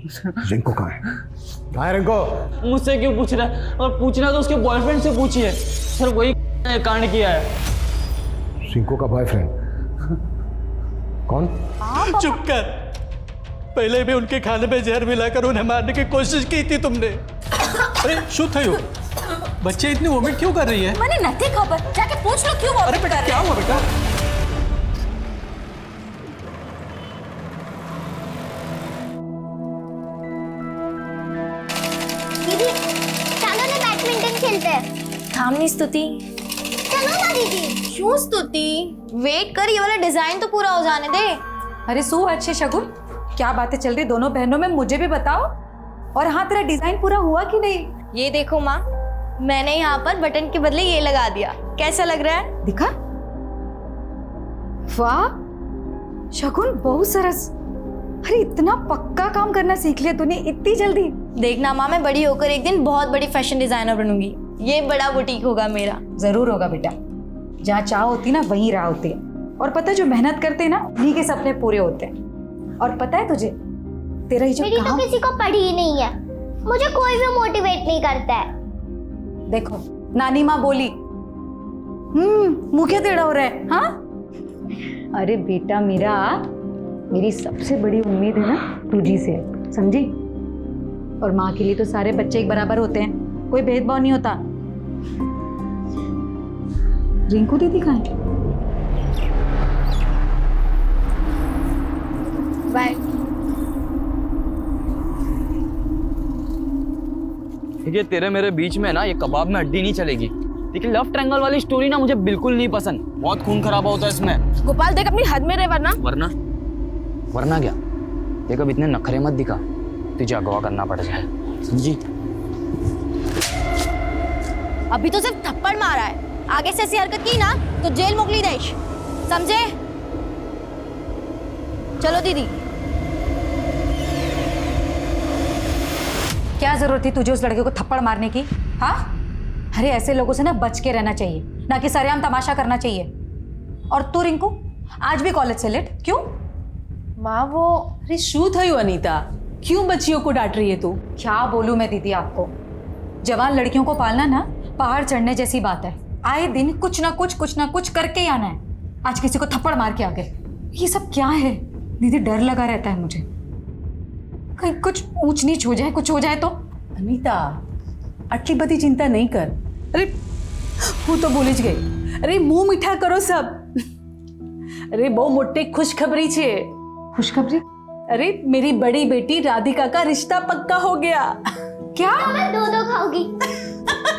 रिंकू कहाँ है? कहाँ है रिंकू? मुझसे क्यों पूछ रहा है? और पूछना तो उसके बॉयफ्रेंड से पूछिए सर, वही कांड किया है। रिंकू का बॉयफ्रेंड कौन? चुप कर, पहले भी उनके खाने में जहर मिलाकर उन्हें मारने की कोशिश की थी तुमने। अरे शू थयो, बच्चे इतनी वोमिट क्यों कर रही है? मैंने नहीं खबर, जाके पूछ लो क्यों अरे बेटा क्या हुआ बेटा? दीदी चलो ना बैडमिंटन खेलते हैं। थामनी स्तुति। चलो ना दीदी। क्यों स्तुति? वेट कर, ये वाला डिजाइन तो पूरा हो जाने दे। अरे सो अच्छे शगुन, क्या बातें चल रही दोनों बहनों में, मुझे भी बताओ। और हाँ, तेरा डिजाइन पूरा हुआ कि नहीं? ये देखो माँ, मैंने यहाँ पर बटन के बदले ये लगा दिया, कैसा लग रहा है? दिखा? वाह शगुन, बहुत सरस। अरे इतना पक्का काम करना सीख लिया तूने इतनी जल्दी। देखना माँ, मैं बड़ी होकर एक दिन बहुत बड़ी फैशन डिजाइनर बनूंगी। ये बड़ा बुटीक होगा मेरा। जरूर होगा बेटा, जहाँ चाह होती ना वहीं राह होती है। और पता है, जो मेहनत करते हैं ना उन्हीं के सपने पूरे होते हैं। और पता है तुझे, तेरा ये जो मेरी काम तो किसी को पढ़ी ही नहीं है, मुझे कोई भी मोटिवेट नहीं करता है। देखो नानी माँ बोली, मुंह क्या टेढ़ा हो रहा है? हाँ अरे बेटा मेरा, मेरी सबसे बड़ी उम्मीद है ना तुझी से, समझी? और माँ के लिए तो सारे बच्चे एक बराबर होते हैं, कोई भेदभाव नहीं होता। रिंकू दीदी कहाँ है? बाय। ठीक है, तेरे मेरे बीच में ना ये कबाब में हड्डी नहीं चलेगी। लेकिन लव ट्रायंगल वाली स्टोरी ना मुझे बिल्कुल नहीं पसंद, बहुत खून खराबा होता है इसमें। गोपाल देख, अपनी हद में रहे, वरना वरना क्या? देख अब इतने नखरे मत दिखा, तुझे अगवा करना पड़ जाए, समझी? अभी तो सिर्फ थप्पड़ मारा है, आगे से ऐसी हरकत की ना तो जेल मोकली देश, समझे? चलो दीदी। क्या जरूरत थी तुझे उस लड़के को थप्पड़ मारने की? हाँ, अरे ऐसे लोगों से ना बच के रहना चाहिए, ना कि सरेआम तमाशा करना चाहिए। और तू रिंकू आज भी कॉलेज से लेट क्यों? माँ वो, अरे शू थयु अनीता, क्यों बच्चियों को डांट रही है तू? क्या बोलूं मैं दीदी आपको, जवान लड़कियों को पालना ना पहाड़ चढ़ने जैसी बात है। आए दिन कुछ ना कुछ करके ही आना है। आज किसी को थप्पड़ मार के आ गए, ये सब क्या है दीदी? डर लगा रहता है मुझे, कहीं कुछ ऊंच नीच हो जाए, कुछ हो जाए तो। अनीता आटली बड़ी चिंता नहीं कर। अरे હું તો ભૂલી જ ગઈ। અરે મુંહ મીઠા કરો સબ। अरे બહુ મોટી खुशखबरी છે। खुशखबरी? अरे मेरी बड़ी बेटी राधिका का रिश्ता पक्का हो गया। क्या? मैं दो खाऊंगी।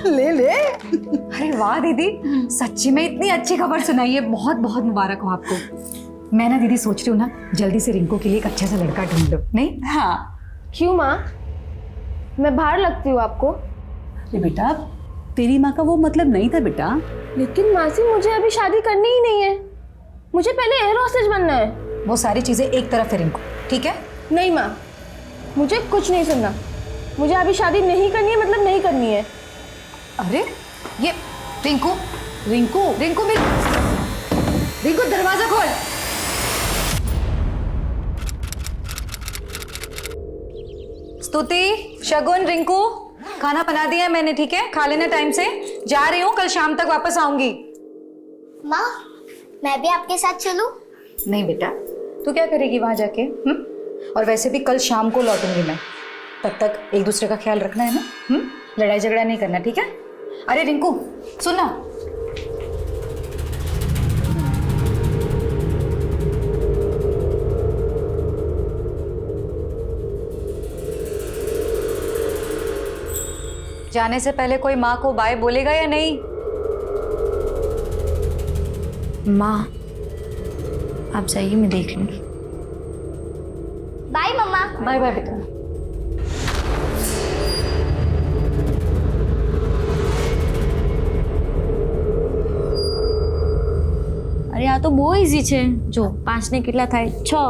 ले ले। अरे वाह दीदी, सच्ची में इतनी अच्छी खबर सुनाई है, बहुत बहुत मुबारक हो आपको। मैं ना दीदी सोच रही हूँ ना, जल्दी से रिंकू के लिए एक अच्छा सा लड़का ढूंढ लो। नहीं? हाँ। क्यों माँ, मैं बाहर लगती हूँ आपको? अरे बेटा, तेरी माँ का वो मतलब नहीं था बेटा। लेकिन मासी, मुझे अभी शादी करनी ही नहीं है, मुझे पहले एयर होस्टेज बनना है। वो सारी चीजें एक तरफ है रिंकू, ठीक है? नहीं माँ, मुझे कुछ नहीं सुनना, मुझे अभी शादी नहीं करनी है, मतलब नहीं करनी है। अरे ये रिंकू रिंकू, रिंकू भी, रिंकू दरवाजा खोल। स्तुति, शगुन, रिंकू, खाना बना दिया है मैंने, ठीक है? खा लेना टाइम से। जा रही हूँ, कल शाम तक वापस आऊंगी। माँ मैं भी आपके साथ चलूं? नहीं बेटा, तू क्या करेगी वहां जाके? और वैसे भी कल शाम को लौटूंगी मैं, तब तक एक दूसरे का ख्याल रखना है ना। लड़ाई झगड़ा नहीं करना, ठीक है? अरे रिंकू सुनना, जाने से पहले कोई माँ को बाय बोलेगा या नहीं? माँ आप जाइए, मैं देख लूंगी। बाय मम्मा। बाय बाय बेटा। अरे આ તો બહુ ઈઝી છે। જો 5 ને કેટલા થાય? 6,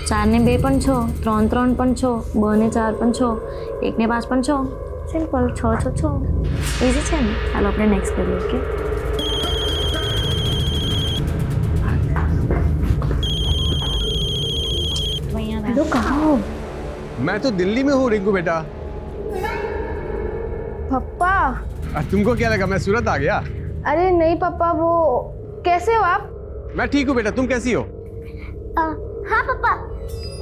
4 ને 2 પણ 6, 3 3 પણ 6, 2 ને 4 પણ 6, 1 ને 5 પણ 6, સિમ્પલ 6 6 6। ઈઝી છે ને? ચાલો આપણે નેક્સ્ટ કરીએ। ઓકે, हेलो, कहाँ हो? मैं तो दिल्ली में हूँ रिंकू बेटा। पप्पा। तुमको क्या लगा मैं सूरत आ गया? अरे नहीं पापा, वो कैसे हो आप? मैं ठीक हूँ बेटा, तुम कैसी हो? हाँ पापा,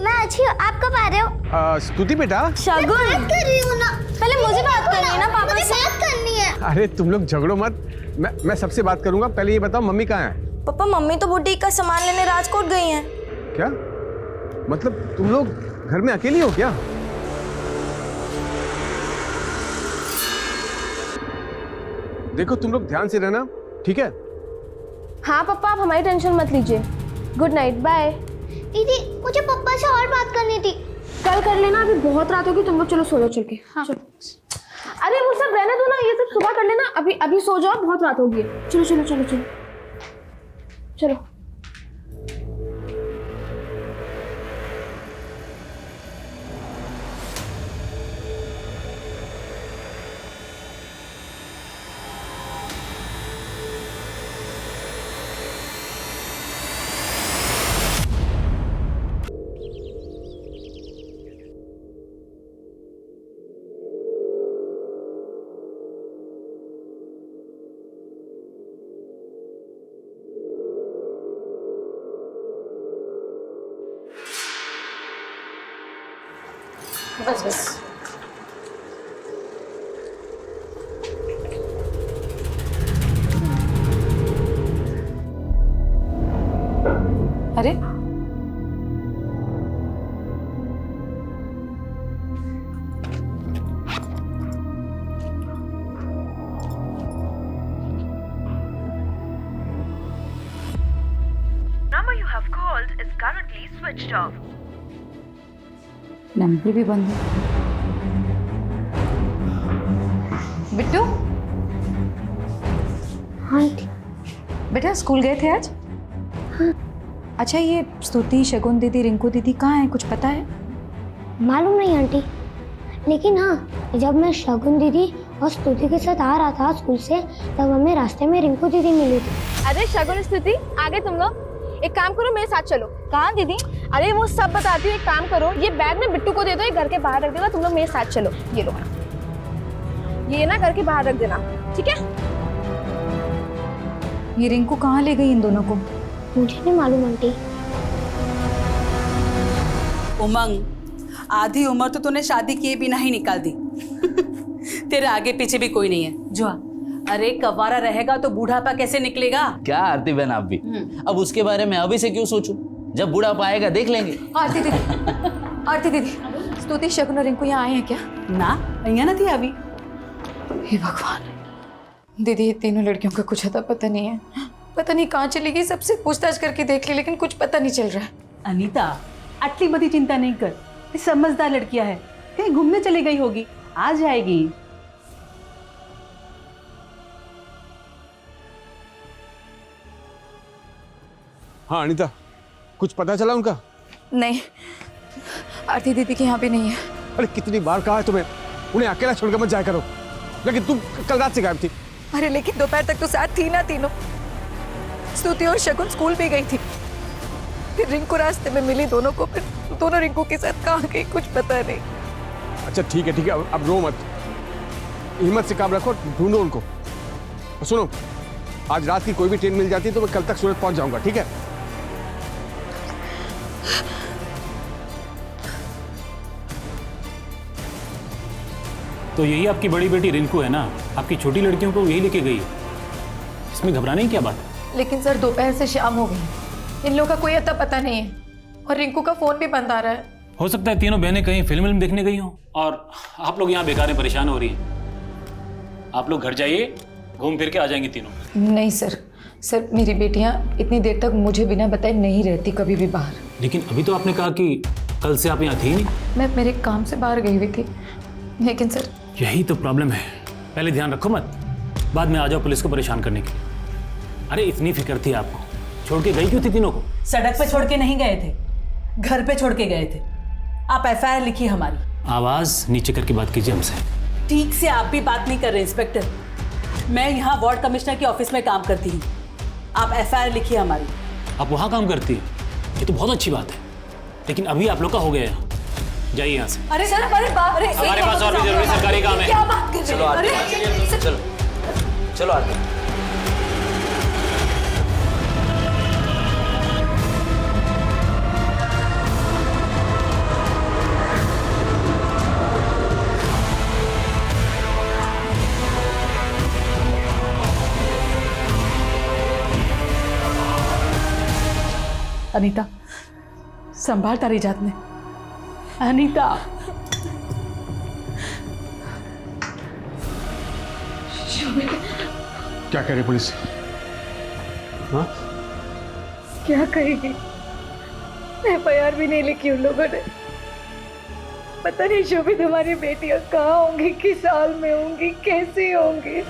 मैं अच्छी हूँ। आप कब आ रहे हो? स्तुति बेटा। शगुन, बात कर रही हूँ ना। पहले मुझे बात करनी है ना पापा मुझे से। बात करनी है। अरे तुम लोग झगड़ो मत, मैं सबसे बात करूंगा। पहले ये बताओ मम्मी कहाँ है? पापा मम्मी तो बुटीक का सामान लेने राजकोट गई हैं। क्या मतलब तुम लोग घर में अकेली हो क्या? देखो तुम लोग ध्यान से रहना, ठीक है? हाँ पापा, आप हमारी टेंशन मत लीजिए। Good night, bye. दीदी मुझे पापा से और बात करनी थी। कल कर लेना, अभी बहुत रात होगी, तुम लोग चलो सो जाओ चल के। हाँ। अरे वो सब रहने दो ना, ये सब सुबह कर लेना। अभी अभी सो जाओ, बहुत रात होगी। चलो चलो चलो चलो चलो। बस बस। अरे Number you have called is currently switched off. Number भी बंद है। बिट्टू, हाँ आंटी। बेटा स्कूल गए थे आज? हाँ। अच्छा ये स्तुति, शगुन दीदी, रिंकू दीदी कहाँ हैं, कुछ पता है? मालूम नहीं आंटी, लेकिन हाँ जब मैं शगुन दीदी और स्तुति के साथ आ रहा था स्कूल से, तब हमें रास्ते में रिंकू दीदी मिली थी। अरे शगुन, स्थिति, आगे तुम लोग एक काम करो, मेरे साथ चलो। कहाँ दीदी? अरे वो सब बताती हूँ, एक काम करो, ये बैग में बिट्टू को दे दो, ये घर के बाहर रख देगा। तुम लोग मेरे साथ चलो। ये लो, ये ना घर के बाहर रख देना, ठीक है? ये रिंकू कहाँ ले गई इन दोनों को? मुझे नहीं मालूम आंटी। उमंग, आधी उम्र तो तूने शादी किए बिना ही निकाल दी। तेरे आगे पीछे भी कोई नहीं है। जुआ, अरे कवारा रहेगा तो बूढ़ापा कैसे निकलेगा? क्या आरती बहन आप भी, अब उसके बारे में अभी से क्यों सोचूं? जब बूढ़ापा आएगा देख लेंगे। आरती दीदी, आरती दीदी, स्तुति, शगुन और रिंकू यहाँ आए हैं क्या? ना, यहाँ ना थी अभी। हे भगवान, दीदी ये तीनों लड़कियों का कुछ अता पता नहीं है। पता नहीं कहाँ चली गई, सबसे पूछताछ करके देख ली लेकिन कुछ पता नहीं चल रहा है। अनीता, आटली बड़ी चिंता नहीं कर, ये समझदार लड़कियां है, कहीं घूमने चली गई होगी, आ जाएगी। हाँ अनीता, कुछ पता चला उनका? नहीं, आरती दीदी के यहाँ भी नहीं है। अरे कितनी बार कहा है तुम्हें उन्हें अकेला छोड़कर मत जाया करो, लेकिन तुम कल रात से गायब थी। अरे लेकिन दोपहर तक तो साथ थी ना तीनों। स्तुति और शगुन स्कूल भी गई थी, फिर रिंकू रास्ते में मिली दोनों को, फिर दोनों रिंकू के साथ कहाँ गई कुछ पता नहीं। अच्छा ठीक है अब रो मत, हिम्मत से काम रखो, ढूंढो उनको। और सुनो, आज रात की कोई भी ट्रेन मिल जाती है तो मैं कल तक सूरत पहुंच जाऊंगा, ठीक है? तो यही आपकी बड़ी बेटी रिंकू है ना? आपकी छोटी लड़कियों को यही लेके गई है, इसमें घबराने की क्या बात है? लेकिन सर दोपहर से शाम हो गई, इन लोगों का कोई अता पता नहीं है और रिंकू का फोन भी बंद आ रहा है। हो सकता है तीनों बहनें कहीं फिल्म देखने गई हों और आप लोग यहाँ बेकार में परेशान हो रही हैं। आप लोग घर जाइए, घूम फिर के आ जाएंगी तीनों। नहीं सर मेरी बेटियाँ इतनी देर तक मुझे बिना बताए नहीं रहती कभी भी बाहर। लेकिन अभी तो आपने कहा कि कल से आप यहाँ थी नहीं। मैं मेरे काम से बाहर गई हुई थी, लेकिन सर यही तो प्रॉब्लम है, पहले ध्यान रखो मत, बाद में आ जाओ पुलिस को परेशान करने के लिए। अरे इतनी फिक्र थी आपको, छोड़ के गई क्यों थी तीनों को? सड़क पे छोड़ के नहीं गए थे, घर पे छोड़ के गए थे। आप एफआईआर लिखिए हमारी। आवाज नीचे करके बात कीजिए हमसे। ठीक से आप भी बात नहीं कर रहे इंस्पेक्टर, मैं यहाँ वार्ड कमिश्नर के ऑफिस में काम करती हूँ। आप एफआईआर लिखिए हमारी। आप वहाँ काम करती है, ये तो बहुत अच्छी बात है, लेकिन अभी आप लोग का हो गया यहाँ। जाइए यहाँ से। अरे सर, अरे बाप रे, हमारे पास और भी जरूरी सरकारी काम है। क्या बात कर रहे हैं? अरे चलो चलो आरती। अनीता, संभाल तारी जात ने। अनीता, क्या कह रही पुलिस? हाँ? क्या कहेगी? FIR भी नहीं लिखी उन लोगों ने। पता नहीं शोभित हमारी बेटियां कहाँ होंगी, किस हाल में होंगी, कैसी होंगी।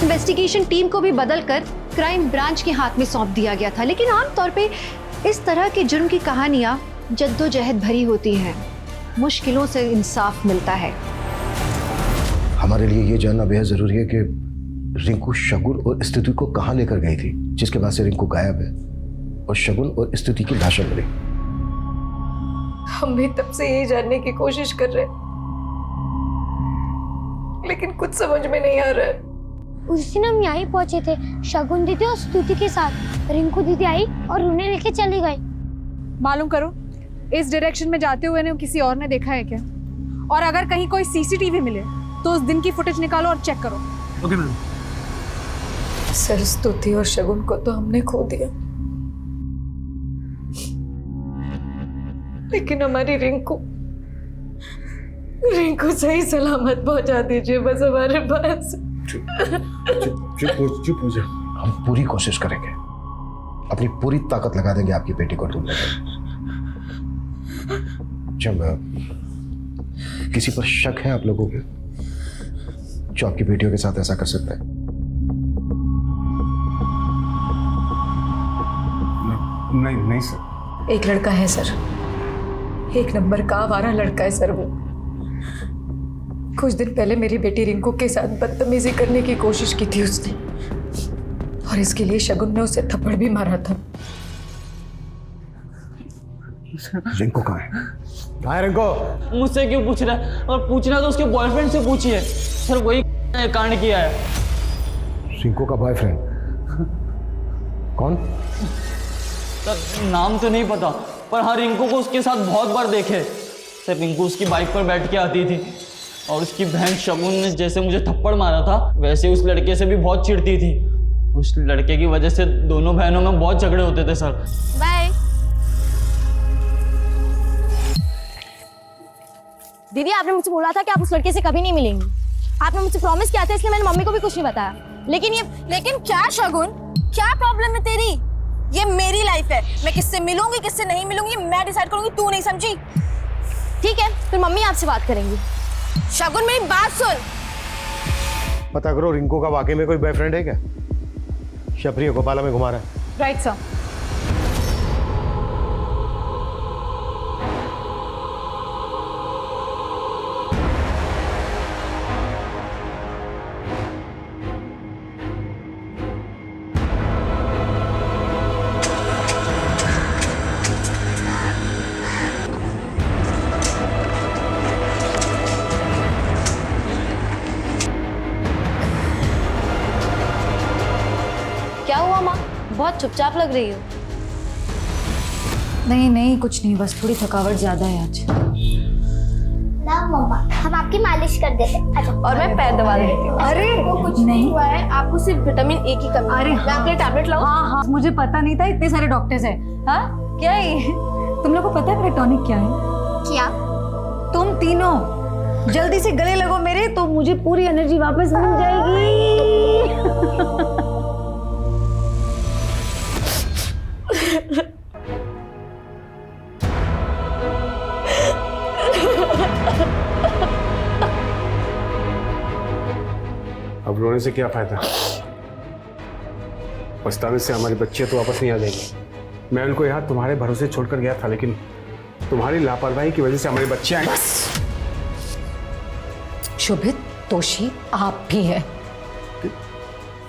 इन्वेस्टिगेशन टीम को भी बदलकर क्राइम ब्रांच के हाथ में सौंप दिया गया था, लेकिन आमतौर पे इस तरह के जुर्म की कहानियां जद्दोजहद भरी होती हैं, मुश्किलों से इंसाफ मिलता है। हमारे लिए ये जानना बेहद जरूरी है कि रिंकू शगुन और स्तुति को कहाँ लेकर गई थी, जिसके बाद से रिंकू गायब है और शगुन और स्तुति की लाशें मिली। हम भी तब से यही जानने की कोशिश कर रहे हैं, लेकिन कुछ समझ में नहीं आ रहा है। उस दिन हम यहीं पहुंचे थे, शगुन दीदी और स्तुति के साथ। रिंकू दीदी आई और उन्हें लेके चली गई। मालूम करो, इस डायरेक्शन में जाते हुए ने किसी और ने देखा है क्या? और अगर कहीं कोई CCTV मिले तो उस दिन की फुटेज निकालो और चेक करो। Okay ma'am. सर, स्तुति और शगुन को तो हमने खो दिया, लेकिन हमारी रिंकू सही सलामत पहुंचा दीजिए बस हमारे पास। चुप हो जा। हम पूरी कोशिश करेंगे, अपनी पूरी ताकत लगा देंगे आपकी बेटी को ढूंढने में। जब किसी पर शक है आप लोगों के जो आपकी बेटियों के साथ ऐसा कर सकता है? नहीं सर। एक लड़का है सर, 1 नंबर का आवारा लड़का है सर वो। कुछ दिन पहले मेरी बेटी रिंकू के साथ बदतमीजी करने की कोशिश की थी उसने, और इसके लिए शगुन ने उसे थप्पड़ भी मारा था। रिंकू कहाँ है रिंकू? मुझसे क्यों पूछ रहा है? और पूछना तो उसके बॉयफ्रेंड से पूछिए सर, वही कांड किया है। रिंकू का बॉयफ्रेंड कौन? सर नाम तो नहीं पता, पर हाँ रिंकू को उसके साथ बहुत बार देखे। सर रिंकू उसकी बाइक पर बैठ के आती थी, और उसकी बहन शगुन ने जैसे मुझे थप्पड़ मारा था वैसे उस लड़के से भी बहुत चिढ़ती थी। उस लड़के की वजह से दोनों बहनों में बहुत झगड़े होते थे सर। बाय। दीदी, आपने मुझसे बोला था कि आप उस लड़के से कभी नहीं मिलेंगी। आपने मुझसे प्रॉमिस किया था, इसलिए मैंने मम्मी को भी कुछ नहीं बताया। लेकिन क्या शगुन, क्या प्रॉब्लम है तेरी? ये मेरी लाइफ है, मैं किससे मिलूंगी किससे नहीं मिलूंगी मैं डिसाइड करूंगी, तू नहीं समझी? ठीक है, फिर मम्मी आपसे बात करेंगी। शगुन मेरी बात सुन। पता करो रिंकू का वाकई में कोई बॉयफ्रेंड है क्या? शबरी गोपाला में घुमा रहा है। Right sir. क्या हुआ माँ, बहुत चुपचाप लग रही हो। नहीं कुछ नहीं, बस थोड़ी थकावट ज्यादा है आज। ना मम्मा, हम आपकी मालिश कर देते हैं। अच्छा। और मैं पैर दबा देती हूँ। अरे वो कुछ नहीं हुआ है, आपको सिर्फ विटामिन A की कमी। अरे मैं आपके लिए टैबलेट लाऊं? हाँ, मुझे पता नहीं था इतने सारे डॉक्टर्स हैं। हाँ, क्या है ये? तुम लोग को पता है मेरा टॉनिक क्या है? क्या? तुम तीनों जल्दी से गले लगो मेरे, तो मुझे पूरी एनर्जी वापस मिल जाएगी। अब रोने से क्या फायदा? पछताने से हमारे बच्चे तो वापस नहीं आ जाएंगे। मैं उनको यहाँ तुम्हारे भरोसे छोड़कर गया था, लेकिन तुम्हारी लापरवाही की वजह से हमारे बच्चे आए। शोभित, तोशी, आप भी हैं।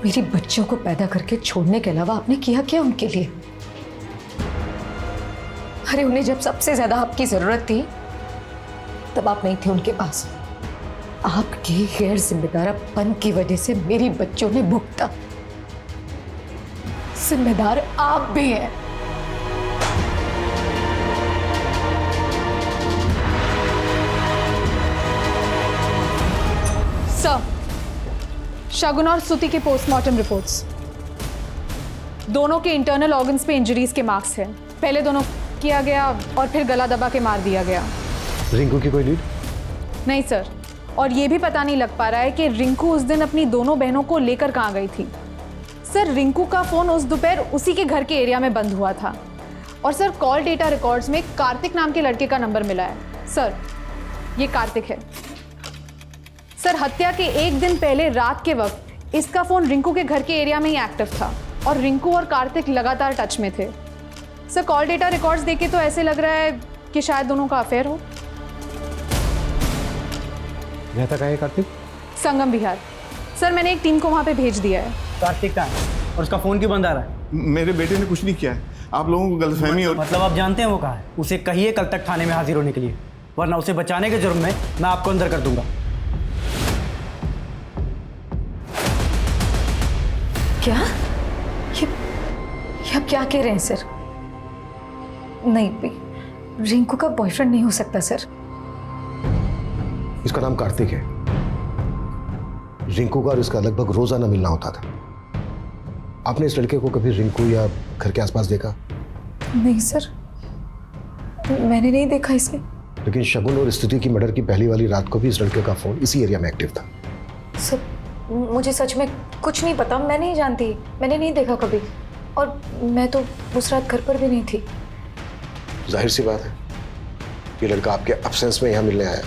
मेरी बच्चों को पैदा करके छोड़ने के अलावा आपने किया क्या उनके लिए? अरे उन्हें जब सबसे ज्यादा आपकी जरूरत थी तब आप नहीं थे उनके पास। आपके गैर जिम्मेदारपन की वजह से मेरी बच्चों ने भुगता। जिम्मेदार आप भी हैं। सर, शगुन और स्तुति के पोस्टमार्टम रिपोर्ट्स, दोनों के इंटरनल ऑर्गन्स पे इंजरीज के मार्क्स हैं। पहले दोनों किया गया और फिर गला दबा के मार दिया गया। रिंकू की कोई लीड? नहीं सर, और ये भी पता नहीं लग पा रहा है कि रिंकू उस दिन अपनी दोनों बहनों को लेकर कहाँ गई थी। सर, रिंकू का फोन उस दोपहर उसी के घर के एरिया में बंद हुआ था। और सर, कॉल डेटा रिकॉर्ड्स में कार्तिक नाम के लड़के का नंबर मिला है। सर, ये कार्तिक है। सर, हत्या के एक दिन पहले रात के वक्त इसका फोन रिंकू के घर के एरिया में ही एक्टिव था और रिंकू और कार्तिक लगातार टच में थे। सर, कॉल डेटा रिकॉर्ड्स देखे तो ऐसे लग रहा है कि शायद दोनों का अफेयर हो। रहता कहाँ है कार्तिक? संगम विहार। सर, मैंने एक टीम को वहाँ पे भेज दिया है। कार्तिक कहाँ है और उसका फ़ोन क्यों बंद आ रहा है? मेरे बेटे ने कुछ नहीं किया है, आप लोगों को गलतफहमी और मतलब आप जानते हैं वो कहाँ है? उसे कहिए कल तक थाने में हाजिर होने के लिए, वरना उसे बचाने के जुर्म में मैं आपको अंदर कर दूंगा। क्या? ये आप क्या कह रहे हैं सर? नहीं, रिंकू का बॉयफ्रेंड नहीं हो सकता सर। इसका नाम कार्तिक है। रिंकू का और इसका लगभग रोजाना मिलना होता था। आपने इस लड़के को कभी रिंकू या घर के आसपास देखा? नहीं सर, मैंने नहीं देखा इसे। लेकिन शगुन और स्तुति की मर्डर की पहली वाली रात को भी इस लड़के का फोन इसी एरिया में एक्टिव था। सर, मुझे सच में कुछ नहीं पता, मैं नहीं जानती, मैंने नहीं देखा कभी। और मैं तो उस रात घर पर भी नहीं थी। जाहिर सी बात है, ये लड़का आपके एब्सेंस में यहाँ मिलने आया।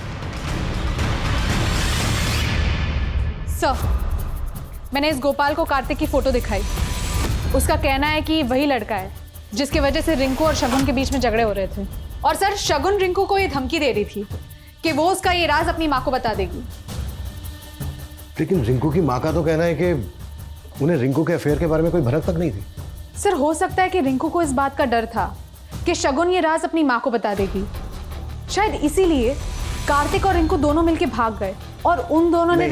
सर, मैंने इस गोपाल को कार्तिक की फोटो दिखाई। उसका कहना है कि वही लड़का है जिसकी वजह से रिंकू और शगुन के बीच में झगड़े हो रहे थे। और सर, शगुन रिंकू को ये धमकी दे रही थी कि वो उसका ये राज अपनी माँ को बता देगी। लेकिन रिंकू की माँ का तो कहना है कि उन्हें रिंकू के अफेयर के बारे में कोई भनक तक नहीं थी। सर, हो सकता है कि रिंकू को इस बात का डर था कि शगुन ये राज अपनी माँ को बता देगी। शायद इसीलिए कार्तिक और रिंकू दोनों मिलकर भाग गए और उन दोनों ने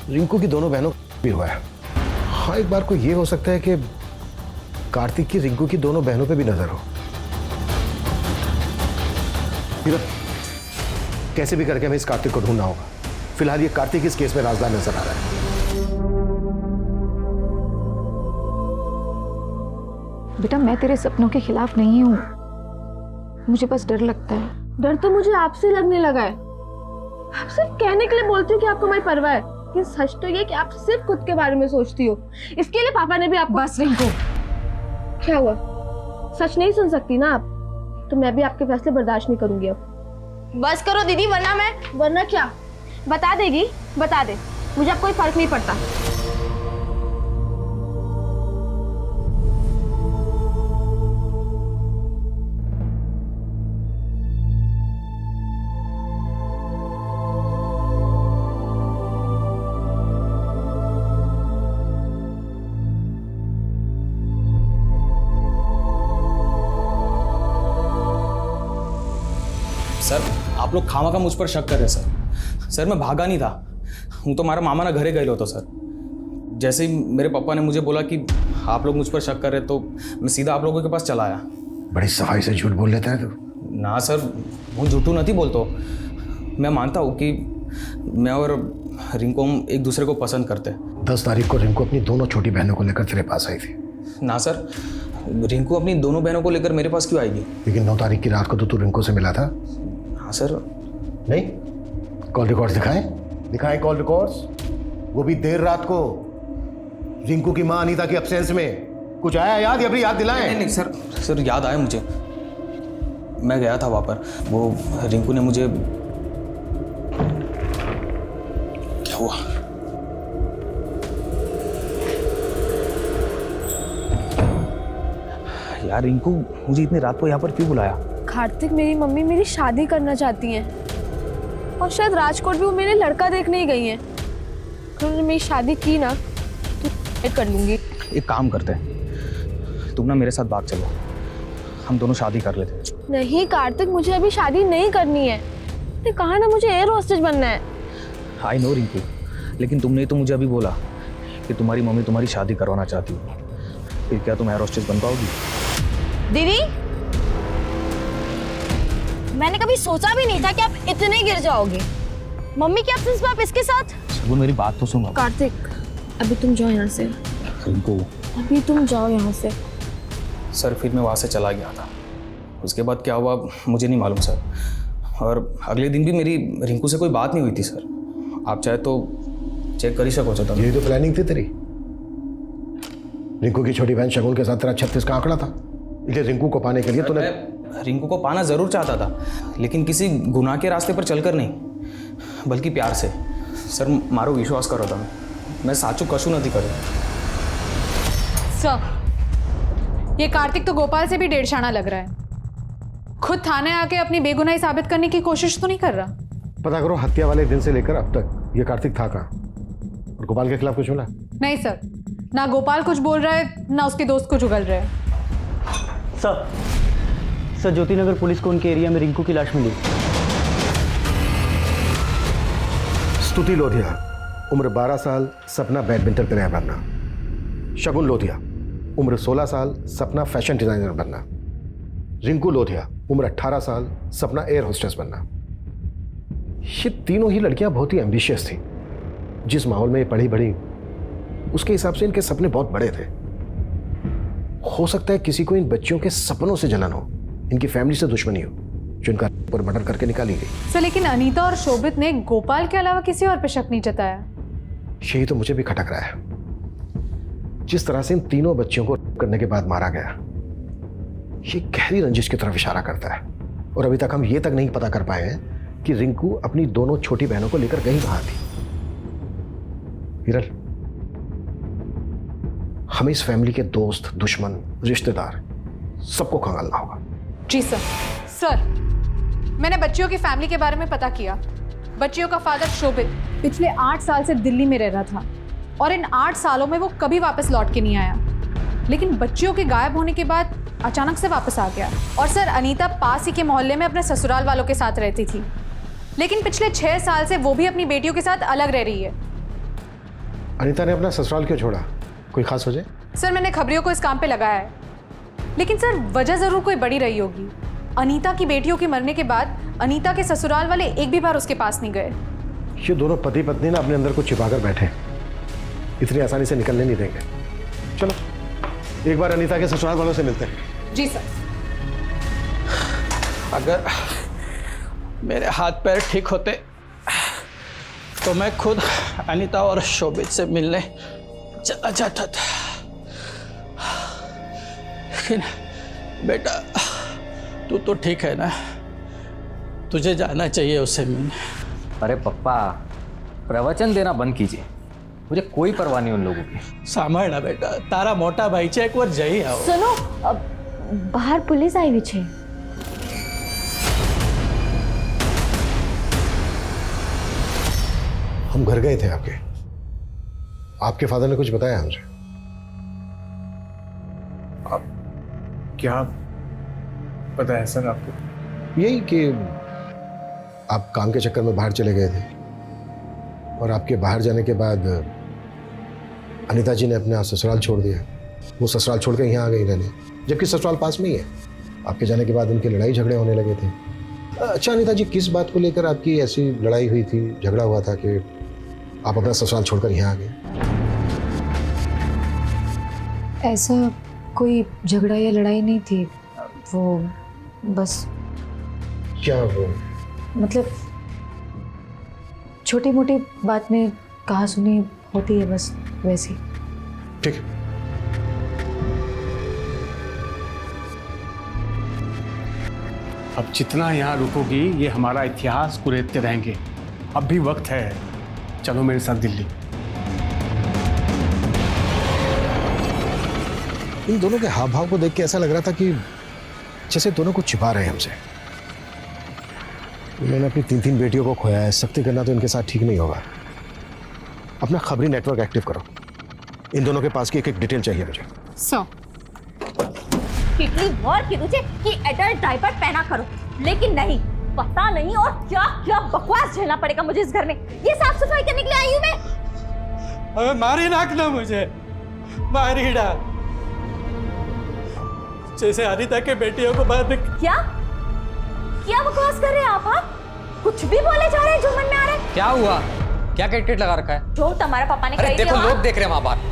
रिंकू की दोनों बहनों भी हुआ है। हाँ, एक बार को ये हो सकता है कि कार्तिक की रिंकू की दोनों बहनों पे भी नजर हो। कैसे भी करके हमें इस कार्तिक को ढूंढना होगा। फिलहाल ये कार्तिक इस केस में राजदार नजर आ रहा है। बेटा, मैं तेरे सपनों के खिलाफ नहीं हूँ, मुझे बस डर लगता है। डर तो मुझे आपसे लगने लगा है। आप सिर्फ कहने के लिए बोलती हो कि आपको मेरी परवाह है, लेकिन सच तो ये कि आप सिर्फ खुद के बारे में सोचती हो। इसके लिए पापा ने भी आपको। बस रिंकू। क्या हुआ? सच नहीं सुन सकती ना आप? तो मैं भी आपके फैसले बर्दाश्त नहीं करूंगी अब। बस करो दीदी, वरना क्या? बता देगी, बता दे, मुझे अब कोई फर्क नहीं पड़ता। सर, आप लोग खामा का मुझ पर शक कर रहे हैं सर, मैं भागा नहीं था। हूँ तो मारा मामा ना घरे गए लो तो सर। जैसे ही मेरे पापा ने मुझे बोला कि आप लोग मुझ पर शक कर रहे तो मैं सीधा आप लोगों के पास चला आया। बड़ी सफाई से झूठ बोल लेता है तू। ना सर, वो झूठू नहीं बोलतो। मैं मानता हूँ कि मैं और रिंकू हम एक दूसरे को पसंद करते। 10 तारीख को रिंकू अपनी दोनों छोटी बहनों को लेकर तेरे पास आई थी। ना सर, रिंकू अपनी दोनों बहनों को लेकर मेरे पास क्यों आएगी? लेकिन 9 तारीख की रात को तो तू रिंकू से मिला था। हाँ सर। नहीं, कॉल रिकॉर्ड्स दिखाएं कॉल रिकॉर्ड्स, वो भी देर रात को। रिंकू की मां अनीता की एब्सेंस में कुछ आया याद या फिर याद दिलाएं? नहीं सर, याद आया मुझे। मैं गया था वहाँ पर, वो रिंकू ने मुझे। क्या हुआ? यार रिंकू, मुझे इतनी रात को यहाँ पर क्यों बुलाया? कार्तिक, मेरी मम्मी मेरी शादी करना चाहती हैं और शायद राजकोट भी वो मेरे लड़का देखने ही गई हैं। अगर उन्होंने मेरी शादी की ना तो मैं कर लूँगी। एक काम करते हैं, तुम ना मेरे साथ भाग चलो, हम दोनों शादी कर लेते। नहीं कार्तिक, मुझे अभी शादी नहीं करनी है। मैंने कहा ना मुझे एयर होस्टेज बनना है। आई नो रिंकू, लेकिन तुमने तो मुझे अभी बोला कि तुम्हारी मम्मी तुम्हारी शादी करवाना चाहती है, फिर क्या तुम एयर होस्टेस बन पाओगी? दीदी, मैंने कभी सोचा भी नहीं था कि आप इतने गिर जाओगे। मम्मी की एब्सेंस में आप इसके साथ। वो मेरी बात तो सुनो। कार्तिक, अभी तुम जाओ यहाँ से। रिंकू, अभी तुम जाओ यहाँ से। सर फिर मैं वहाँ से चला गया था, उसके बाद क्या हुआ मुझे नहीं मालूम सर। और अगले दिन भी मेरी रिंकू से कोई बात नहीं हुई थी सर। आप चाहे तो चेक कर ही सको चाहता। यही तो प्लानिंग थी तेरी। रिंकू की छोटी बहन शगुन के साथ तेरा 36 का आंकड़ा था, इसलिए रिंकू को पाने के लिए तूने। रिंकू को पाना जरूर चाहता था, लेकिन किसी गुनाह के रास्ते पर चलकर नहीं, बल्कि प्यार से। सर मारो विश्वास करो था, मैं साचू कशु नहीं करूँ। सर, ये कार्तिक तो गोपाल से भी डेढ़शाना लग रहा है। खुद थाने आके अपनी बेगुनाही साबित करने की कोशिश तो नहीं कर रहा। पता करो, हत्या वाले दिन से लेकर अब तक ये कार्तिक था कहाँ, और गोपाल के खिलाफ कुछ बोला? नहीं सर, ना गोपाल कुछ बोल रहा है, ना उसके दोस्त को उगल रहा है। सर, ज्योति नगर पुलिस को उनके एरिया में रिंकू की लाश मिली। स्तुति लोधिया, उम्र 12 साल, सपना बैडमिंटन प्लेयर बनना। शगुन लोधिया, उम्र 16 साल, सपना फैशन डिजाइनर बनना। रिंकू लोधिया, उम्र 18 साल, सपना एयर होस्टेस बनना। ये तीनों ही लड़कियां बहुत ही एम्बिशियस थी। जिस माहौल में ये पढ़ी बढ़ी, उसके हिसाब से इनके सपने बहुत बड़े थे। हो सकता है किसी को इन बच्चियों के सपनों से जलन हो, इनकी फैमिली से दुश्मनी हो, जो इनका पर मर्डर करके निकाली गई। सर, लेकिन अनीता और शोभित ने गोपाल के अलावा किसी और पे शक नहीं जताया। यही तो मुझे भी खटक रहा है। जिस तरह से इन तीनों बच्चियों को करने के बाद मारा गया, ये गहरी रंजिश की तरफ इशारा करता है। और अभी तक हम ये तक नहीं पता कर पाए हैं कि रिंकू अपनी दोनों छोटी बहनों को लेकर गई कहां थी। हिरल, हमें इस फैमिली के दोस्त, दुश्मन, रिश्तेदार सबको खंगालना होगा। जी सर। सर, मैंने बच्चियों की फैमिली के बारे में पता किया। बच्चियों का फादर शोभित पिछले 8 साल से दिल्ली में रह रहा था और इन 8 सालों में वो कभी वापस लौट के नहीं आया। लेकिन बच्चियों के गायब होने के बाद अचानक से वापस आ गया। और सर, अनीता पास ही के मोहल्ले में अपने ससुराल वालों के साथ रहती थी, लेकिन पिछले 6 साल से वो भी अपनी बेटियों के साथ अलग रह रही है। अनीता ने अपना ससुराल क्यों छोड़ा? कोई खास वजह? सर, मैंने खबरियों को इस काम पे लगाया है, लेकिन सर वजह जरूर कोई बड़ी रही होगी। अनीता की बेटियों के मरने के बाद अनीता के ससुराल वाले एक भी बार उसके पास नहीं गए। ये दोनों पति पत्नी ना अपने अंदर कुछ छिपाकर बैठे, इतनी आसानी से निकलने नहीं देंगे। चलो एक बार अनीता के ससुराल वालों से मिलते हैं। जी सर। अगर मेरे हाथ पैर ठीक होते तो मैं खुद अनीता और शोभित से मिलने चला जाता था, लेकिन बेटा तू तो ठीक है ना, तुझे जाना चाहिए उससे मिलने। अरे पप्पा, प्रवचन देना बंद कीजिए, मुझे कोई परवाह नहीं उन लोगों की। सांभळना बेटा, तारा मोटा भाई છે એક વાર જઈ આવો। सुनो, बाहर पुलिस आई हुई है। हम घर गए थे आपके फादर ने कुछ बताया हमसे? क्या पता है सर आपको? यही कि आप काम के चक्कर में बाहर चले गए थे और आपके बाहर जाने के बाद अनीता जी ने अपना ससुराल छोड़ दिया। वो ससुराल छोड़ के यहाँ आ गई रहने, जबकि ससुराल पास में ही है। आपके जाने के बाद उनके लड़ाई झगड़े होने लगे थे। अच्छा अनीता जी, किस बात को लेकर आपकी ऐसी लड़ाई हुई थी, झगड़ा हुआ था कि आप अपना ससुराल छोड़कर यहाँ आ गए? ऐसा कोई झगड़ा या लड़ाई नहीं थी, वो बस। क्या वो? मतलब छोटी मोटी बात में कहा सुनी होती है, बस वैसी। ठीक है। अब जितना यहाँ रुकोगी ये हमारा इतिहास कुरेदते रहेंगे। अब भी वक्त है, चलो मेरे साथ दिल्ली। इन दोनों के हाव भाव को देख के ऐसा लग रहा था कि जैसे दोनों कुछ छिपा रहे हैं हमसे। इन्होंने अपनी 3 बेटियों को खोया है, सख्ती करना तो इनके साथ ठीक नहीं होगा। अपना खबरी नेटवर्क एक्टिव करो। इन दोनों के पास की एक डिटेल चाहिए मुझे। कितनी बार की तुझे कि एडल्ट डायपर पहना करो, लेकिन नहीं, पता नहीं और क्या क्या बकवास झेलना पड़ेगा मुझे इस घर में। ये साफ सफाई करने के लिए आई हूँ मैं। अबे मारी नाक ना मुझे, मारी डाल। जैसे अनिता के बेटियों को बाद क्या क्या बकवास कर रहे हैं आप? हाँ, कुछ भी बोले जा रहे हैं जो मन में आ रहा है। क्या हुआ? क्या कैटकेट लगा रखा है? जो तुम्हारे पापा ने अरे कही थी। देखो लोग देख रहे हैं वहां बाहर।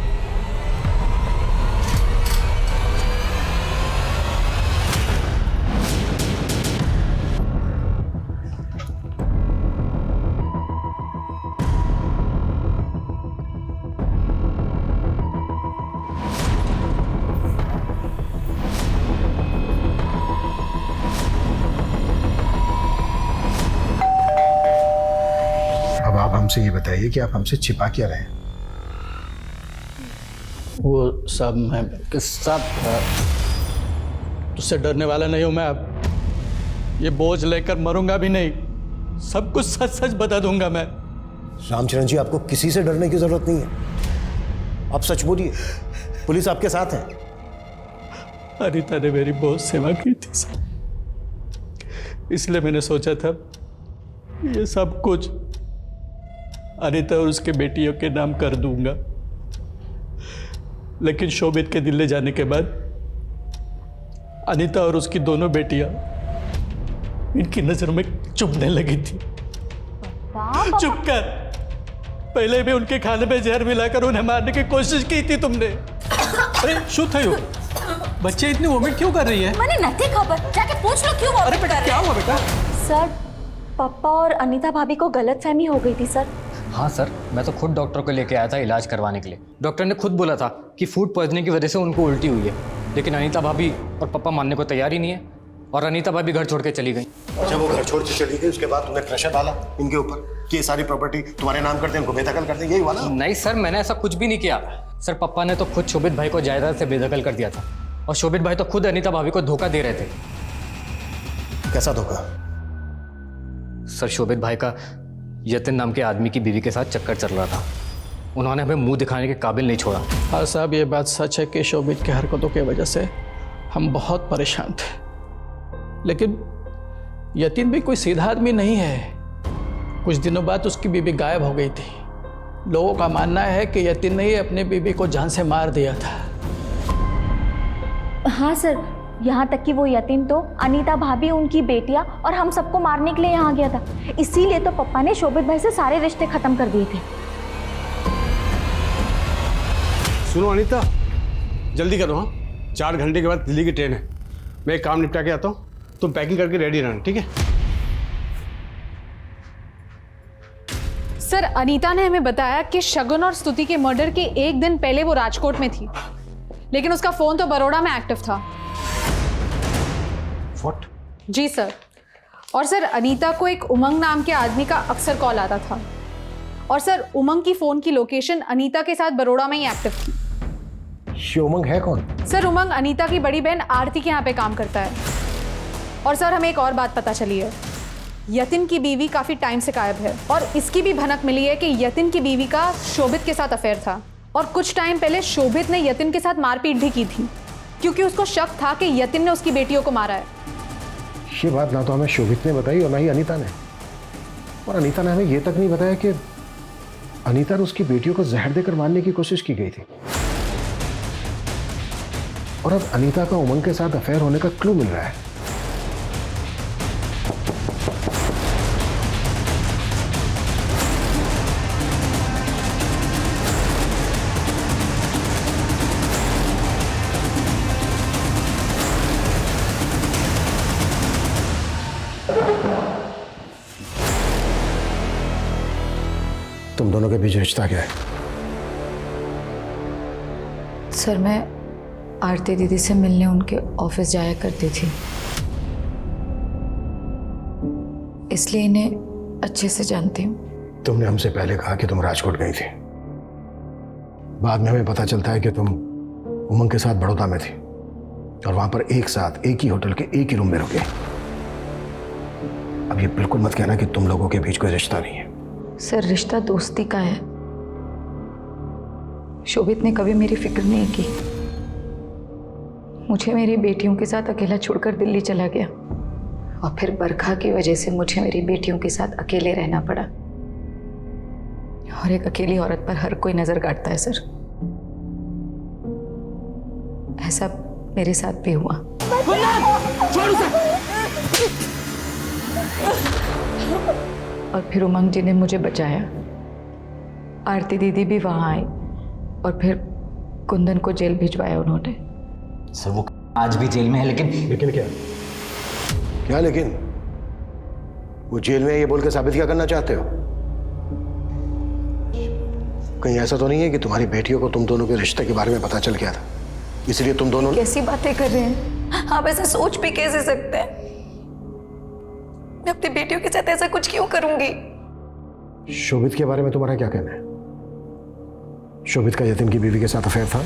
अब आप हमसे ये बताइए कि आप हमसे छिपा क्या रहे हैं? वो सब मैं सब तुझसे डरने वाला नहीं हूं मैं। अब ये बोझ लेकर मरूंगा भी नहीं, सब कुछ सच सच बता दूंगा मैं। रामचरण जी, आपको किसी से डरने की जरूरत नहीं है। आप सच बोलिए, पुलिस आपके साथ है। अनिता ने मेरी बहुत सेवा की थी सर, इसलिए मैंने सोचा था ये सब कुछ अनिता और उसके बेटियों के नाम कर दूंगा। लेकिन शोभित के दिल्ली जाने के बाद अनिता और उसकी दोनों बेटियां इनकी नजर में चुभने लगी थी। चुप कर। पहले भी उनके खाने में जहर मिलाकर उन्हें मारने की कोशिश की थी तुमने। अरे शू थयो, बच्चे इतनी वोमिट क्यों कर रही है? मैंने नहीं खबर, जाके पूछ लो क्यों वोमिट कर रहे हैं। क्या हुआ बेटा? सर, पापा और अनीता भाभी को गलतफहमी हो गई थी सर। हाँ सर, मैं तो खुद डॉक्टर को लेके आया था इलाज करवाने के लिए। डॉक्टर ने खुद बोला था कि फूड पॉइजनिंग की वजह से उनको उल्टी हुई है, लेकिन अनीता भाभी और पापा मानने को तैयार ही नहीं है और अनीता भाभी घर छोड़ के चली गई। जब वो घर छोड़ के चली गई उसके बाद तुमने प्रेशर डाला इनके ऊपर कि ये सारी प्रॉपर्टी तुम्हारे नाम कर दें, उनको बेदखल कर दें, यही हुआ ना? नहीं सर, मैंने ऐसा कुछ भी नहीं किया सर। पापा ने तो खुद शोभित भाई को जायदाद से बेदखल कर दिया था और शोभित भाई तो खुद अनीता भाभी को धोखा दे रहे थे। कैसा धोखा? सर, शोभित भाई का यतिन नाम के आदमी की बीवी के साथ चक्कर चल रहा था। उन्होंने हमें मुंह दिखाने के काबिल नहीं छोड़ा। हाँ साहब, ये बात सच है कि शोभित की हरकतों की वजह से हम बहुत परेशान थे, लेकिन यतिन भी कोई सीधा आदमी नहीं है। कुछ दिनों बाद उसकी बीवी गायब हो गई थी। लोगों का मानना है कि यतिन ने ही अपनी बीवी को जान से मार दिया था। हाँ सर, यहाँ तक कि वो यतीम तो अनीता भाभी, उनकी बेटियाँ और हम सबको मारने के लिए यहाँ गया था। इसीलिए तो पापा ने शोभित भाई से सारे रिश्ते खत्म कर दिए थे। सुनो अनीता, जल्दी करो। हाँ, 4 घंटे के बाद दिल्ली की ट्रेन है। मैं एक काम निपटा के आता हूँ, तुम पैकिंग करके रेडी रहना, ठीक है? सर, अनीता ने हमें बताया कि शगुन और स्तुति के मर्डर के 1 दिन पहले वो राजकोट में थी, लेकिन उसका फोन तो बड़ौदा में एक्टिव था। What? जी सर। और सर, अनीता को एक उमंग नाम के आदमी का अक्सर कॉल आता था और सर, उमंग की फोन की लोकेशन अनीता के साथ बड़ौदा में ही एक्टिव थी। ये उमंग है कौन? सर, उमंग अनीता की बड़ी बहन आरती के यहाँ पे काम करता है। और सर, हमें एक और बात पता चली है, यतिन की बीवी काफी टाइम से गायब है और इसकी भी भनक मिली है कि यतिन की बीवी का शोभित के साथ अफेयर था और कुछ टाइम पहले शोभित ने यतिन के साथ मारपीट भी की थी क्योंकि उसको शक था कि यतिन ने उसकी बेटियों को मारा है। ये बात ना तो हमें शोभित ने बताई और ना ही अनीता ने। और अनीता ने हमें ये तक नहीं बताया कि अनीता ने उसकी बेटियों को जहर देकर मारने की कोशिश की गई थी। और अब अनीता का उमंग के साथ अफेयर होने का क्लू मिल रहा है। तुम दोनों के बीच रिश्ता क्या है? सर, मैं आरती दीदी से मिलने उनके ऑफिस जाया करती थी, इसलिए इन्हें अच्छे से जानती हूँ। तुमने हमसे पहले कहा कि तुम राजकोट गई थी। बाद में हमें पता चलता है कि तुम उमंग के साथ बड़ौदा में थी और वहां पर एक साथ एक ही होटल के एक ही रूम में रुके। अब ये बिल्कुल मत कहना कि तुम लोगों के बीच कोई रिश्ता नहीं है। सर रिश्ता दोस्ती का है। शोभित ने कभी मेरी फिक्र नहीं की। मुझे मेरी बेटियों के साथ अकेला छोड़कर दिल्ली चला गया और फिर बरखा की वजह से मुझे मेरी बेटियों के साथ अकेले रहना पड़ा। और एक अकेली औरत पर हर कोई नजर काटता है सर। ऐसा मेरे साथ भी हुआ। और फिर उमंग जी ने मुझे बचाया। आरती दीदी भी वहां आई और फिर कुंदन को जेल भिजवाया उन्होंने। सर वो आज भी जेल में है, लेकिन क्या क्या लेकिन? वो जेल में है ये बोल के साबित क्या करना चाहते हो? कहीं ऐसा तो नहीं है कि तुम्हारी बेटियों को तुम दोनों के रिश्ते के बारे में पता चल गया था, इसलिए तुम दोनों कैसी बातें कर रहे हैं आप? ऐसा सोच भी कैसे सकते हैं? मैं अपनी बेटियों के साथ ऐसा कुछ क्यों करूंगी? शोभित के बारे में तुम्हारा क्या कहना है? शोभित का यतिन की बीवी के साथ अफेयर था?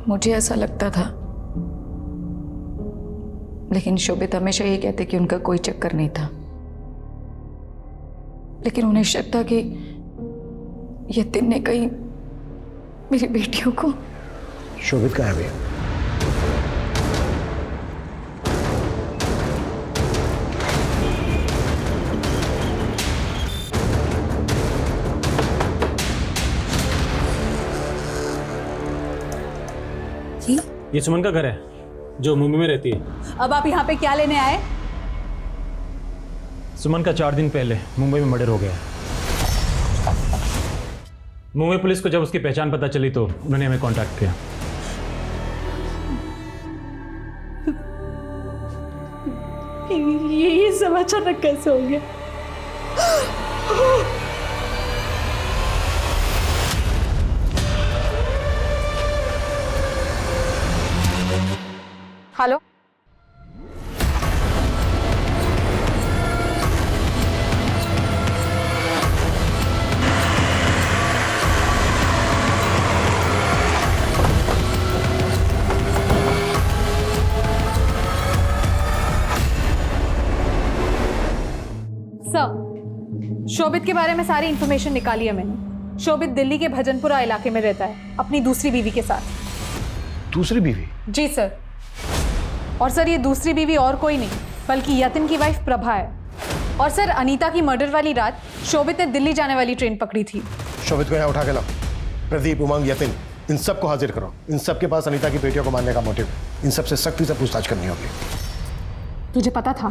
मुझे ऐसा लगता था, लेकिन शोभित हमेशा यही कहते कि उनका कोई चक्कर नहीं था। लेकिन उन्हें शक था कि यतिन ने कहीं मेरी बेटियों को। शोभित कहाँ है भैया? ये सुमन का घर है जो मुंबई में रहती है। अब आप यहाँ पे क्या लेने आए? सुमन का 4 दिन पहले मुंबई में मर्डर हो गया। मुंबई पुलिस को जब उसकी पहचान पता चली तो उन्होंने हमें कांटेक्ट किया। ये सब अचानक कैसे हो गया? हेलो, सर, शोभित के बारे में सारी इंफॉर्मेशन निकाली है मैंने। शोभित दिल्ली के भजनपुरा इलाके में रहता है अपनी दूसरी बीवी के साथ। दूसरी बीवी? जी सर। और सर ये दूसरी बीवी और कोई नहीं बल्कि यतिन की वाइफ प्रभा है। और सर अनीता की मर्डर वाली रात शोभित ने दिल्ली जाने वाली ट्रेन पकड़ी थी। शोभित को यहाँ उठा के लाओ। प्रदीप, उमंग, यतिन, इन सबको हाजिर करो। इन सबके पास अनीता की बेटियों को मारने का मोटिव। इन सबसे सख्ती से पूछताछ करनी होगी। तुझे पता था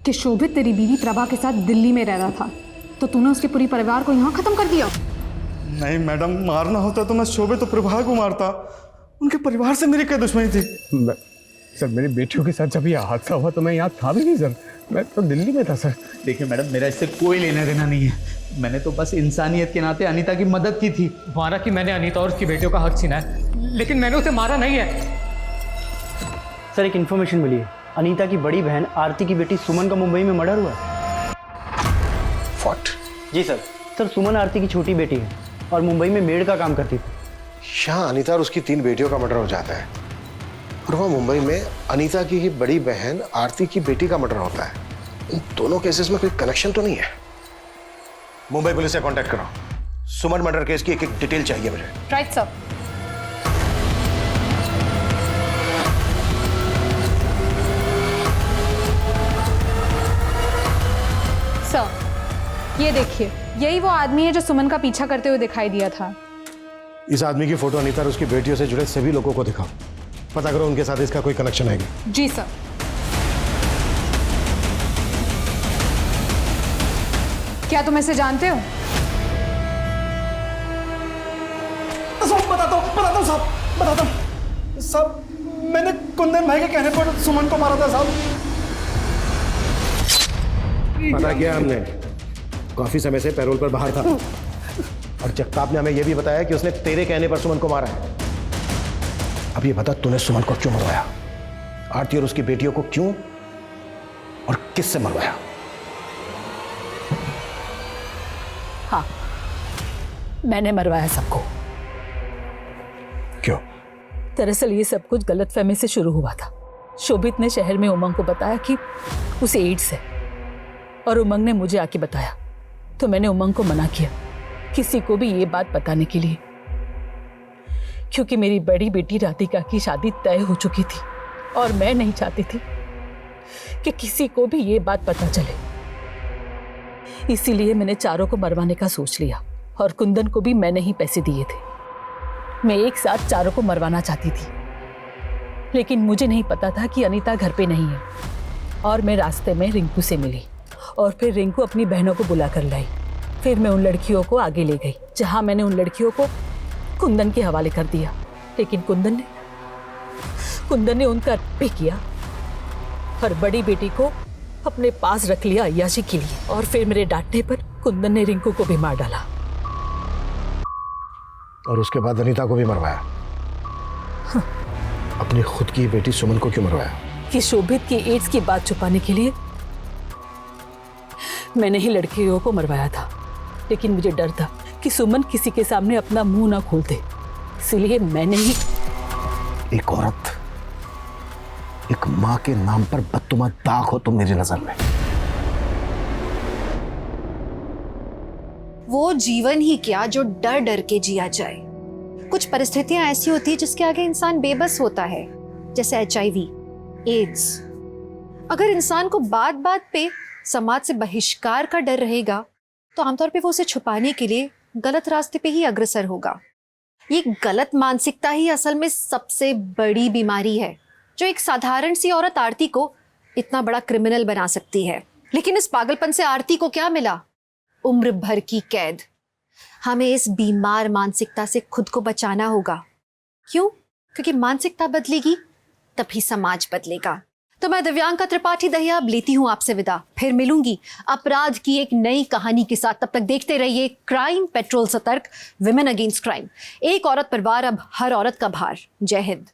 कि शोभित तेरी बीवी प्रभा के साथ दिल्ली में रह रहा था, तो तूने उसके पूरी परिवार को यहाँ खत्म कर दिया? नहीं मैडम, मारना होता तो मैं शोभित और प्रभा को मारता। उनके परिवार से मेरी क्या दुश्मनी थी? सर मेरी बेटियों के साथ जब ये हादसा हुआ तो मैं यहाँ था भी नहीं सर, मैं तो दिल्ली में था सर। देखिए मैडम, मेरा इससे कोई लेना देना नहीं है। मैंने तो बस इंसानियत के नाते अनीता की मदद की थी। मारा कि मैंने अनीता और उसकी बेटियों का हक छीना है, लेकिन मैंने उसे मारा नहीं है। सर एक इन्फॉर्मेशन मिली है, अनीता की बड़ी बहन आरती की बेटी सुमन का मुंबई में मर्डर हुआ है। व्हाट? जी सर। सर सुमन आरती की छोटी बेटी है और मुंबई में मेड का काम करती थी। यहाँ अनीता और उसकी 3 बेटियों का मर्डर हो जाता है और वहाँ मुंबई में अनीता की ही बड़ी बहन आरती की बेटी का मर्डर होता है। इन दोनों केसेस में कोई कनेक्शन तो नहीं है? मुंबई पुलिस से कांटेक्ट करो। सुमन मर्डर केस की एक डिटेल चाहिए मुझे। Right sir. सर ये देखिए, यही वो आदमी है जो सुमन का पीछा करते हुए दिखाई दिया था। इस आदमी की फोटो अनीता और उसकी बेटियों से जुड़े सभी लोगों को दिखाओ। पता करो उनके साथ इसका कोई कनेक्शन है क्या? जी सर। क्या तुम इसे जानते हो? बताता हूँ साहब, मैंने कुंदन भाई के कहने पर सुमन को मारा था साहब। पता किया हमने, काफी समय से पैरोल पर बाहर था और जगताप ने हमें यह भी बताया कि उसने तेरे कहने पर सुमन को मारा है। अब ये बता, तूने सुमन को क्यों मरवाया? आरती और उसकी बेटियों को क्यों और किससे मरवाया? हाँ, मैंने मरवाया सबको। क्यों? दरअसल ये सब कुछ गलतफहमी से शुरू हुआ था। शोभित ने शहर में उमंग को बताया कि उसे एड्स है और उमंग ने मुझे आके बताया, तो मैंने उमंग को मना किया किसी को भी ये बात बताने के लिए, क्योंकि मेरी बड़ी बेटी राधिका की शादी तय हो चुकी थी और मैं नहीं चाहती थी कि किसी को भी ये बात पता चले। इसीलिए मैंने चारों को मरवाने का सोच लिया और कुंदन को भी मैंने ही पैसे दिए थे। मैं एक साथ चारों को मरवाना चाहती थी, लेकिन मुझे नहीं पता था कि अनीता घर पे नहीं है। और मैं रास्ते में रिंकू से मिली और फिर रिंकू अपनी बहनों को बुला कर लाई। फिर मैं उन लड़कियों को आगे ले गई, जहां मैंने उन लड़कियों को कुंदन के हवाले कर दिया। लेकिन कुंदन ने उनका भी किया और बड़ी बेटी को अपने पास रख लिया अय्याशी के लिए। और फिर मेरे डांटने पर कुंदन ने रिंकू को भी मार डाला। और उसके बाद अनीता को भी मरवाया। हाँ। अपनी खुद की बेटी सुमन को क्यों मरवाया? कि शोभित की एड्स की बात छुपाने के लिए मैंने ही लड़कियों को मरवाया था। लेकिन मुझे डर था कि सुमन किसी के सामने अपना मुंह ना खोल दे, इसलिए मैंने ही। एक औरत, एक माँ के नाम पर बदतुमा दाग हो तुम मेरी नजर में। वो जीवन ही क्या जो डर डर के जिया जाए। कुछ परिस्थितियां ऐसी होती है जिसके आगे इंसान बेबस होता है, जैसे HIV, एड्स। अगर इंसान को बात बात पे समाज से बहिष्कार का डर रहेगा तो आमतौर पे वो उसे छुपाने के लिए गलत रास्ते पे ही अग्रसर होगा। ये गलत मानसिकता ही असल में सबसे बड़ी बीमारी है, जो एक साधारण सी औरत आरती को इतना बड़ा क्रिमिनल बना सकती है। लेकिन इस पागलपन से आरती को क्या मिला? उम्र भर की कैद। हमें इस बीमार मानसिकता से खुद को बचाना होगा। क्यों? क्योंकि मानसिकता बदलेगी तभी समाज बदलेगा। तो मैं दिव्यांका त्रिपाठी दहिया अब लेती हूँ आपसे विदा। फिर मिलूंगी अपराध की एक नई कहानी के साथ। तब तक देखते रहिए क्राइम पेट्रोल सतर्क, विमेन अगेंस्ट क्राइम। एक औरत पर वार, अब हर औरत का भार। जय हिंद।